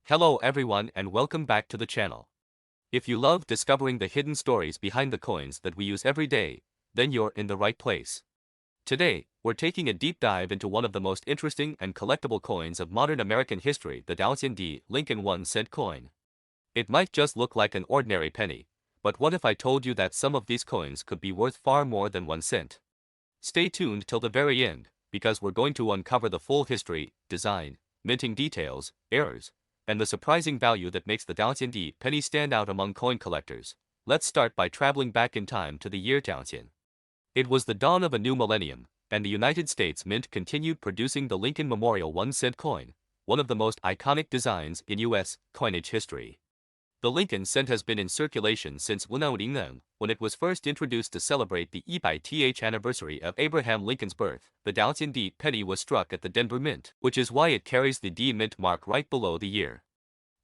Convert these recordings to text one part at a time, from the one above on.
Hello everyone and welcome back to the channel. If you love discovering the hidden stories behind the coins that we use every day, then you're in the right place. Today, we're taking a deep dive into one of the most interesting and collectible coins of modern American history, the VDB Lincoln 1-cent coin. It might just look like an ordinary penny, but what if I told you that some of these coins could be worth far more than 1 cent? Stay tuned till the very end, because we're going to uncover the full history, design, minting details, errors, and the surprising value that makes the VDB penny stand out among coin collectors. Let's start by traveling back in time to the year 2000. It was the dawn of a new millennium, and the United States Mint continued producing the Lincoln Memorial 1-cent coin, one of the most iconic designs in U.S. coinage history. The Lincoln cent has been in circulation since 1910, when it was first introduced to celebrate the 100th anniversary of Abraham Lincoln's birth. The VDB penny was struck at the Denver Mint, which is why it carries the D Mint mark right below the year.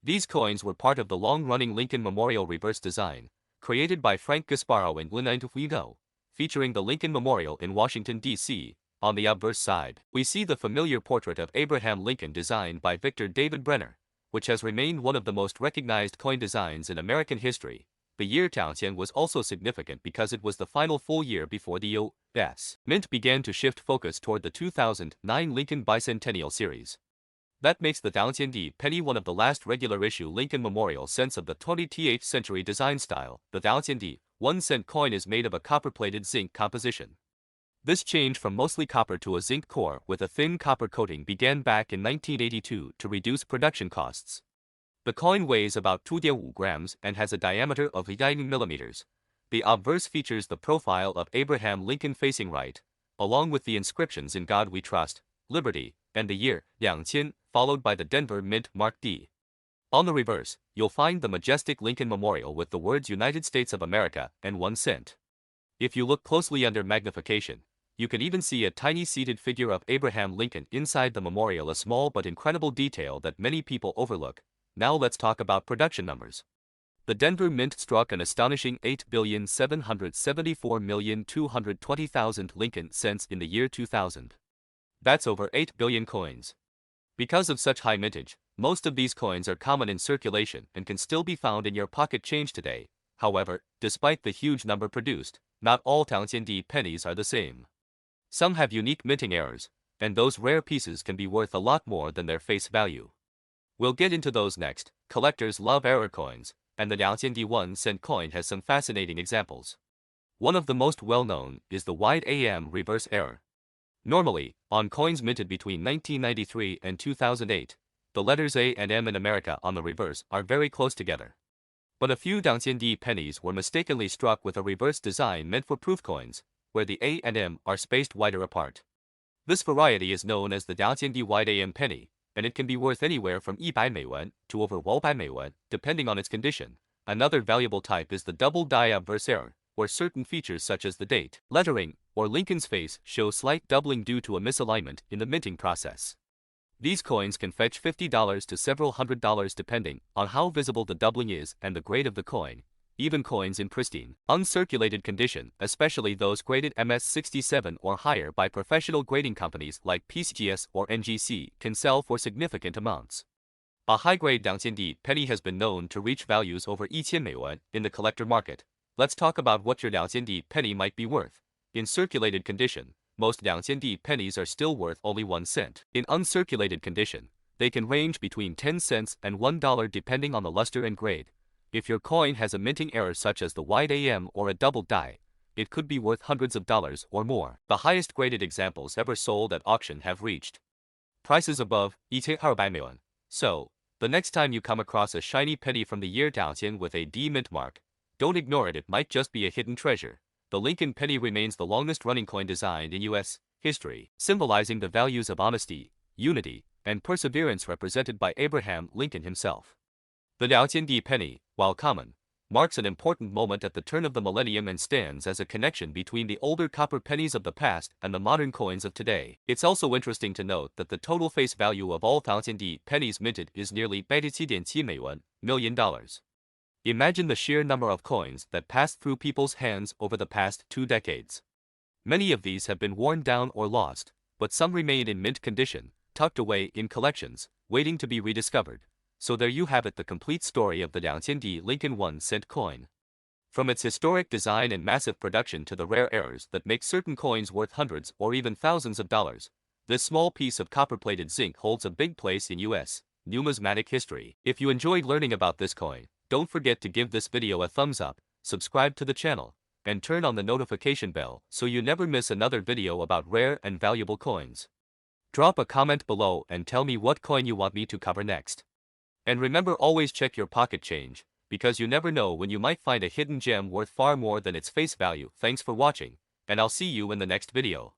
These coins were part of the long-running Lincoln Memorial reverse design, created by Frank Gasparro in 1920, featuring the Lincoln Memorial in Washington, D.C. On the obverse side, we see the familiar portrait of Abraham Lincoln designed by Victor David Brenner, which has remained one of the most recognized coin designs in American history. The year 2000 was also significant because it was the final full year before the U.S. Mint began to shift focus toward the 2009 Lincoln Bicentennial Series. That makes the VDB penny one of the last regular-issue Lincoln Memorial cents of the 20th century design style. The VDB 1-cent coin is made of a copper-plated zinc composition. This change from mostly copper to a zinc core with a thin copper coating began back in 1982 to reduce production costs. The coin weighs about 2.5 grams and has a diameter of 9 millimeters. The obverse features the profile of Abraham Lincoln facing right, along with the inscriptions "In God We Trust," "Liberty," and the year 2000, followed by the Denver Mint Mark D. On the reverse, you'll find the majestic Lincoln Memorial with the words United States of America and 1 cent. If you look closely under magnification, you can even see a tiny seated figure of Abraham Lincoln inside the memorial, a small but incredible detail that many people overlook. Now let's talk about production numbers. The Denver Mint struck an astonishing 8,774,220,000 Lincoln cents in the year 2000. That's over 8 billion coins. Because of such high mintage, most of these coins are common in circulation and can still be found in your pocket change today. However, despite the huge number produced, not all VDB pennies are the same. Some have unique minting errors, and those rare pieces can be worth a lot more than their face value. We'll get into those next. Collectors love error coins, and the VDB 1-cent coin has some fascinating examples. One of the most well-known is the wide AM reverse error. Normally, on coins minted between 1993 and 2008, the letters A and M in America on the reverse are very close together. But a few VDB pennies were mistakenly struck with a reverse design meant for proof coins, where the A and M are spaced wider apart. This variety is known as the VDB wide AM penny, and it can be worth anywhere from 100 yuan to over 100 yuan, depending on its condition. Another valuable type is the double die obverse error, where certain features such as the date, lettering, or Lincoln's face show slight doubling due to a misalignment in the minting process. These coins can fetch $50 to several $100 depending on how visible the doubling is and the grade of the coin. Even coins in pristine, uncirculated condition, especially those graded MS67 or higher by professional grading companies like PCGS or NGC, can sell for significant amounts. A high-grade VDB penny has been known to reach values over 1,000 yuan in the collector market. Let's talk about what your VDB penny might be worth. In circulated condition, most VDB pennies are still worth only 1 cent. In uncirculated condition, they can range between 10 cents and $1 depending on the luster and grade. If your coin has a minting error such as the wide AM or a double die, it could be worth hundreds of dollars or more. The highest graded examples ever sold at auction have reached prices above 1,200 yuan. So, the next time you come across a shiny penny from the year 2000 with a D mint mark, don't ignore it, it might just be a hidden treasure. The Lincoln penny remains the longest-running coin designed in U.S. history, symbolizing the values of honesty, unity, and perseverance represented by Abraham Lincoln himself. The VDB penny, while common, marks an important moment at the turn of the millennium and stands as a connection between the older copper pennies of the past and the modern coins of today. It's also interesting to note that the total face value of all VDB pennies minted is nearly 87.7 million dollars. Imagine the sheer number of coins that passed through people's hands over the past 2 decades. Many of these have been worn down or lost, but some remain in mint condition, tucked away in collections, waiting to be rediscovered. So there you have it, the complete story of the VDB Lincoln 1-cent coin. From its historic design and massive production to the rare errors that make certain coins worth hundreds or even thousands of dollars, this small piece of copper-plated zinc holds a big place in U.S. numismatic history. If you enjoyed learning about this coin, don't forget to give this video a thumbs up, subscribe to the channel, and turn on the notification bell so you never miss another video about rare and valuable coins. Drop a comment below and tell me what coin you want me to cover next. And remember, always check your pocket change, because you never know when you might find a hidden gem worth far more than its face value. Thanks for watching, and I'll see you in the next video.